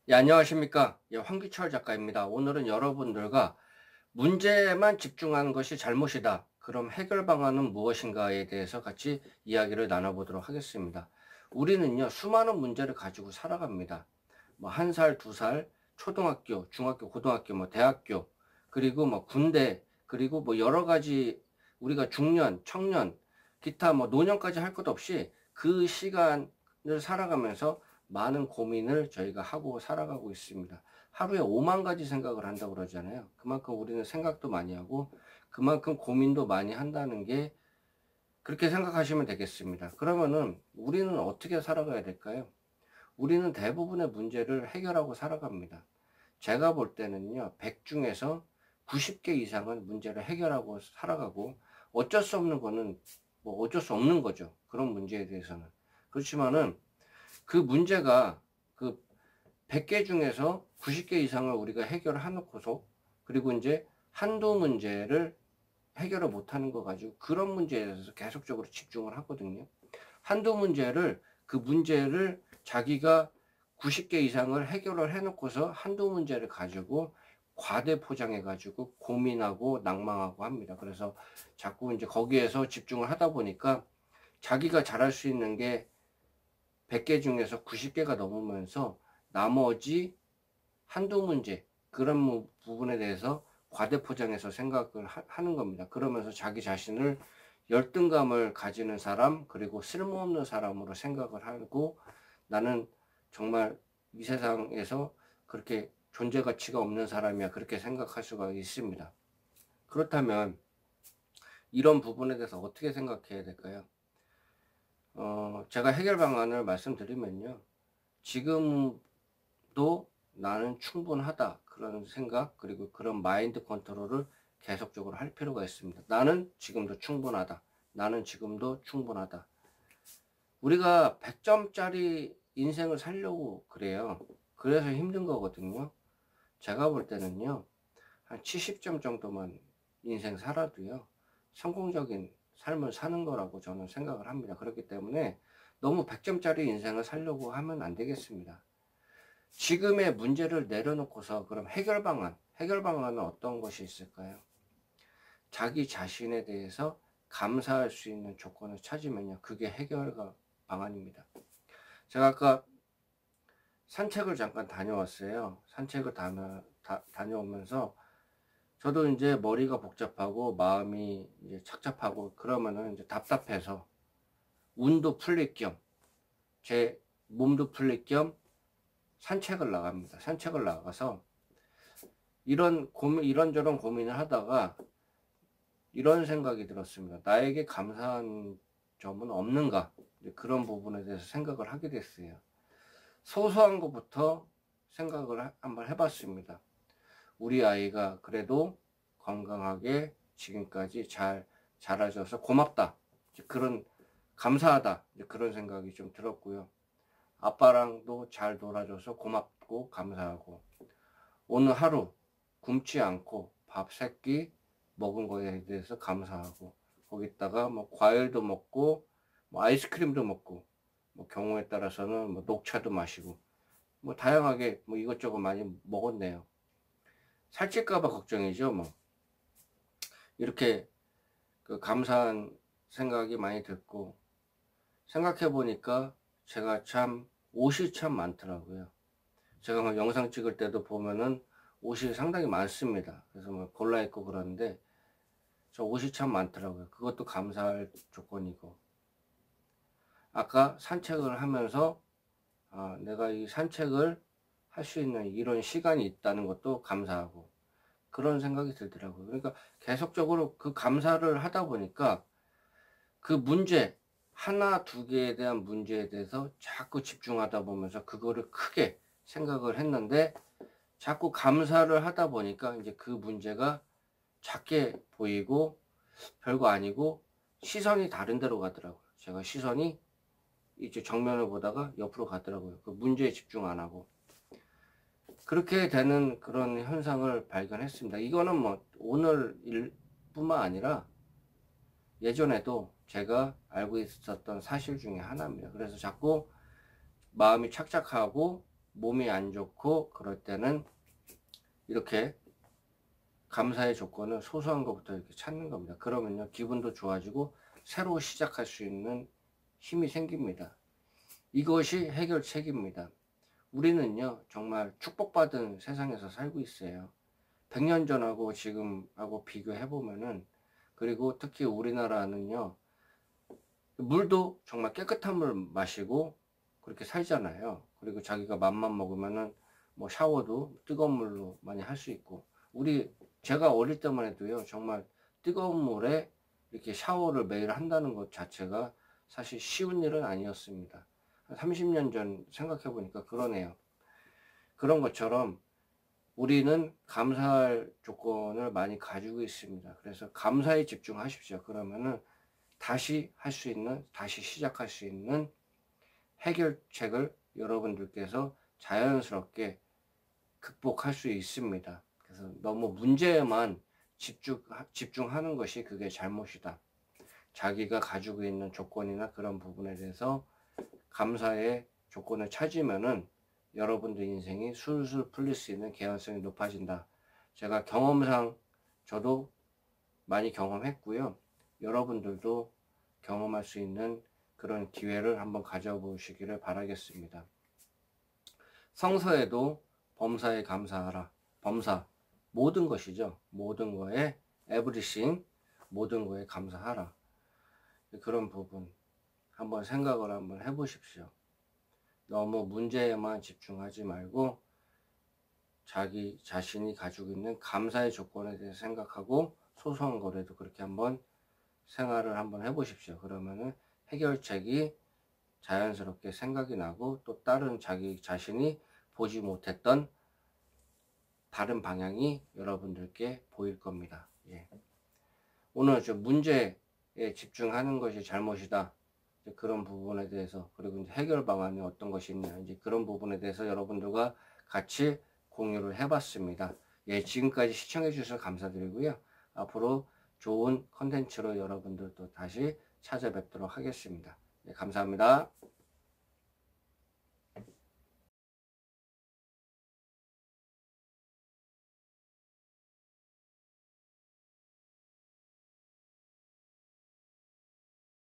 예, 안녕하십니까. 예, 황기철 작가입니다. 오늘은 여러분들과 문제만 집중하는 것이 잘못이다. 그럼 해결 방안은 무엇인가에 대해서 같이 이야기를 나눠보도록 하겠습니다. 우리는요, 수많은 문제를 가지고 살아갑니다. 뭐, 한 살, 두 살, 초등학교, 중학교, 고등학교, 뭐, 대학교, 그리고 뭐, 군대, 그리고 뭐, 여러 가지 우리가 중년, 청년, 기타 뭐, 노년까지 할 것 없이 그 시간을 살아가면서 많은 고민을 저희가 하고 살아가고 있습니다. 하루에 5만 가지 생각을 한다고 그러잖아요. 그만큼 우리는 생각도 많이 하고 그만큼 고민도 많이 한다는 게 그렇게 생각하시면 되겠습니다. 그러면은 우리는 어떻게 살아가야 될까요? 우리는 대부분의 문제를 해결하고 살아갑니다. 제가 볼 때는요, 100 중에서 90개 이상은 문제를 해결하고 살아가고 어쩔 수 없는 거는 뭐 어쩔 수 없는 거죠. 그런 문제에 대해서는. 그렇지만은 그 문제가 그 100개 중에서 90개 이상을 우리가 해결을 해놓고서 그리고 이제 한두 문제를 해결을 못하는 거 가지고 그런 문제에 대해서 계속적으로 집중을 하거든요. 한두 문제를 그 문제를 자기가 90개 이상을 해결을 해놓고서 한두 문제를 가지고 과대 포장해 가지고 고민하고 낭망하고 합니다. 그래서 자꾸 이제 거기에서 집중을 하다 보니까 자기가 잘할 수 있는 게 100개 중에서 90개가 넘으면서 나머지 한두 문제 그런 부분에 대해서 과대 포장해서 생각을 하는 겁니다. 그러면서 자기 자신을 열등감을 가지는 사람 그리고 쓸모없는 사람으로 생각을 하고 나는 정말 이 세상에서 그렇게 존재 가치가 없는 사람이야 그렇게 생각할 수가 있습니다. 그렇다면 이런 부분에 대해서 어떻게 생각해야 될까요? 제가 해결 방안을 말씀드리면요. 지금도 나는 충분하다. 그런 생각, 그리고 그런 마인드 컨트롤을 계속적으로 할 필요가 있습니다. 나는 지금도 충분하다. 나는 지금도 충분하다. 우리가 100점짜리 인생을 살려고 그래요. 그래서 힘든 거거든요. 제가 볼 때는요. 한 70점 정도만 인생 살아도요. 성공적인 삶을 사는 거라고 저는 생각을 합니다. 그렇기 때문에 너무 100점짜리 인생을 살려고 하면 안 되겠습니다. 지금의 문제를 내려놓고서 그럼 해결 방안은 어떤 것이 있을까요? 자기 자신에 대해서 감사할 수 있는 조건을 찾으면요. 그게 해결 방안입니다. 제가 아까 산책을 잠깐 다녀왔어요. 산책을 다녀오면서 저도 이제 머리가 복잡하고 마음이 이제 착잡하고 그러면은 이제 답답해서 운도 풀릴 겸 제 몸도 풀릴 겸 산책을 나갑니다. 산책을 나가서 이런저런 고민을 하다가 이런 생각이 들었습니다. 나에게 감사한 점은 없는가? 그런 부분에 대해서 생각을 하게 됐어요. 소소한 것부터 생각을 한번 해봤습니다. 우리 아이가 그래도 건강하게 지금까지 잘 자라줘서 고맙다. 그런 감사하다. 그런 생각이 좀 들었고요. 아빠랑도 잘 놀아줘서 고맙고 감사하고 오늘 하루 굶지 않고 밥 3끼 먹은 거에 대해서 감사하고 거기다가 뭐 과일도 먹고 뭐 아이스크림도 먹고 뭐 경우에 따라서는 뭐 녹차도 마시고 뭐 다양하게 뭐 이것저것 많이 먹었네요. 살찔까 봐 걱정이죠, 뭐. 이렇게 그 감사한 생각이 많이 들고 생각해 보니까 제가 참 옷이 참 많더라고요. 제가 뭐 영상 찍을 때도 보면은 옷이 상당히 많습니다. 그래서 뭐 골라 입고 그러는데 저 옷이 참 많더라고요. 그것도 감사할 조건이고 아까 산책을 하면서 내가 이 산책을 할 수 있는 이런 시간이 있다는 것도 감사하고 그런 생각이 들더라고요. 그러니까 계속적으로 그 감사를 하다 보니까 그 문제 하나 두 개에 대한 문제에 대해서 자꾸 집중하다 보면서 그거를 크게 생각을 했는데 자꾸 감사를 하다 보니까 이제 그 문제가 작게 보이고 별거 아니고 시선이 다른 데로 가더라고요. 제가 시선이 이제 정면을 보다가 옆으로 가더라고요. 그 문제에 집중 안 하고. 그렇게 되는 그런 현상을 발견했습니다. 이거는 뭐 오늘 일뿐만 아니라 예전에도 제가 알고 있었던 사실 중에 하나입니다. 그래서 자꾸 마음이 착착하고 몸이 안 좋고 그럴 때는 이렇게 감사의 조건은 소소한 것부터 이렇게 찾는 겁니다. 그러면요, 기분도 좋아지고 새로 시작할 수 있는 힘이 생깁니다. 이것이 해결책입니다. 우리는요, 정말 축복받은 세상에서 살고 있어요. 100년 전하고 지금하고 비교해 보면은, 그리고 특히 우리나라는요, 물도 정말 깨끗한 물 마시고 그렇게 살잖아요. 그리고 자기가 맘만 먹으면은 뭐 샤워도 뜨거운 물로 많이 할 수 있고, 제가 어릴 때만 해도요, 정말 뜨거운 물에 이렇게 샤워를 매일 한다는 것 자체가 사실 쉬운 일은 아니었습니다. 30년 전 생각해 보니까 그러네요. 그런 것처럼 우리는 감사할 조건을 많이 가지고 있습니다. 그래서 감사에 집중하십시오. 그러면은 다시 할 수 있는, 다시 시작할 수 있는 해결책을 여러분들께서 자연스럽게 극복할 수 있습니다. 그래서 너무 문제에만 집중하는 것이 그게 잘못이다. 자기가 가지고 있는 조건이나 그런 부분에 대해서 감사의 조건을 찾으면은 여러분들 인생이 술술 풀릴 수 있는 개연성이 높아진다. 제가 경험상 저도 많이 경험했고요. 여러분들도 경험할 수 있는 그런 기회를 한번 가져보시기를 바라겠습니다. 성서에도 범사에 감사하라. 범사, 모든 것이죠. 모든 거에 everything, 모든 거에 감사하라. 그런 부분 한번 생각을 한번 해보십시오. 너무 문제에만 집중하지 말고 자기 자신이 가지고 있는 감사의 조건에 대해서 생각하고 소소한 거라도 그렇게 한번 생활을 한번 해보십시오. 그러면은 해결책이 자연스럽게 생각이 나고 또 다른 자기 자신이 보지 못했던 다른 방향이 여러분들께 보일 겁니다. 예. 오늘 저 문제에 집중하는 것이 잘못이다. 그런 부분에 대해서, 그리고 이제 해결 방안이 어떤 것이 있냐, 이제 그런 부분에 대해서 여러분들과 같이 공유를 해봤습니다. 예, 지금까지 시청해 주셔서 감사드리고요. 앞으로 좋은 컨텐츠로 여러분들 또 다시 찾아뵙도록 하겠습니다. 예, 감사합니다.